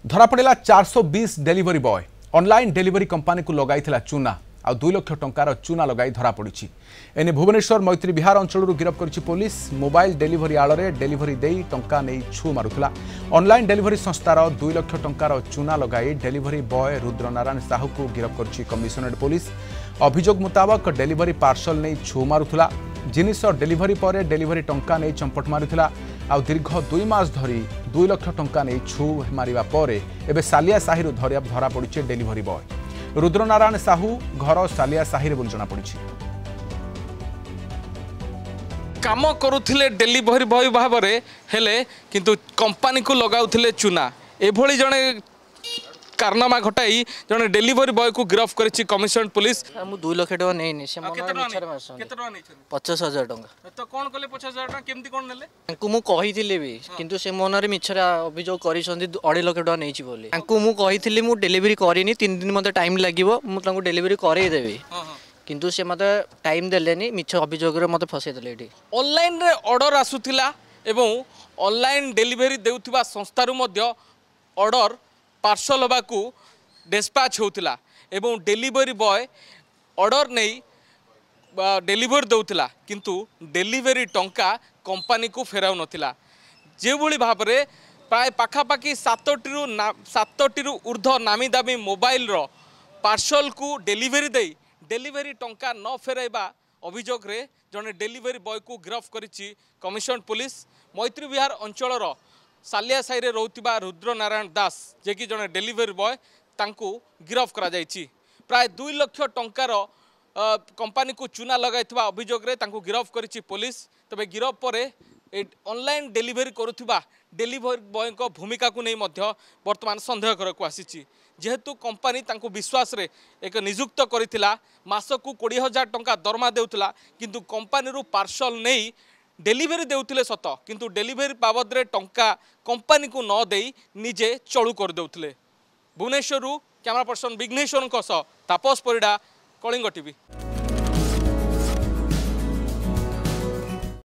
धरा पड़ा 420 delivery boy online delivery company को लगाई चूना आ 2 लाख टंकार चूना लगाई धरा पड़ी। एने भुवनेश्वर मैत्री विहार अंचल गिरफ कर पुलिस मोबाइल डेलीवरी आड़े डेलीवरी दे टंका नहीं छू मारुला। ऑनलाइन डेलीवरी संस्थार 2 लाख टंकार चूना लगाई डेलीवरी बॉय रुद्रनारायण साहू को गिरफ कर कमिशनरेट पुलिस। अभियोग मुताबक डेलीवरी पार्सल नहीं छू मारुला। जिनिस डेलीवरी पर डेलीवरी टंका नहीं चंपट मारुला। आ दीर्घ 2 मास धरी 2 लाख टंका नहीं छू मारिबा परे एबे सालिया साहिरु धरा पड़ी डेलीवरी बॉय। रुद्रनारायण साहू घर सालिया साहिर बोली जना पड़ी। काम करुथिले डेलीवरी बॉय भाव हेले किंतु कंपनी को लगाउथिले चूना एभली जने कारनामा घटाई जने डेलीवरी बॉय को गिरफ्त करिछि कमिशनरेट पुलिस। मु 2 लाख टका नै से मन मिछर मास केते टका नै 50000 टका तो कोन कले 50000 टका केमती कोन नेले तांकु मु कहिथिले भी किंतु से मन रे मिछर अभियोग करिसंती 2.5 लाख टका नैछि बोली। तांकु मु कहिथिले मु डेलीवरी करिनी 3 दिन मते टाइम लागिवो मु तांकु डेलीवरी करई देबी किंतु से मते टाइम देलेनी मिछ अभियोग रे मते फसै देले एठी। ऑनलाइन रे ऑर्डर आसुथिला एवं ऑनलाइन डेलीवरी देउथिबा संस्थारु मध्य ऑर्डर पार्सल होबाकू डिस्पैच होउथिला एवं डेलीवरी बॉय ऑर्डर नहीं डेलीवरी देउथिला किंतु डेलीवरी टंका कंपनी को फेराउ नथिला। जेभली भाव रे प्राय पाखापाखि 7टी ऊर्ध्व नामी दामी मोबाइल रो पार्सल को डेलीवरी दे डेलीवरी टंका न फेराइबा अभियोग रे जने डेलीवरी बॉय को गिरफ्त करिछि कमिशनरेट पुलिस। मैत्री विहार अंचल सालिया साई रे रोथिबा रुद्रनारायण दास जे कि जने डेलीवरी बॉय तांको गिरफ्त करा जायछि। प्राय 2 लाख टंकार कंपनी को चूना लगाइथिबा अभियोग रे तांको गिरफ्त करिछि पुलिस। तबे गिरफ्त परे ऑनलाइन डेलीवरी करुथिबा डेलीवरी बॉय को भूमिका को नहीं मध्य वर्तमान संदेह करक आसीछि। जेहेतु कंपनी तांको विश्वास रे एक नियुक्त करिथिला मासकू 20,000 टंका दरमा देउथिला किंतु कंपनी रु पार्सल नहीं डेलीवरी देउथिले सत किंतु डेलीवरी बाबद रे टंका कंपनी को न देई निजे चलू कर देउथिले। भुवनेश्वर कैमरा पर्सन विघ्नेश्वर तापस परिडा कलिंग टीवी।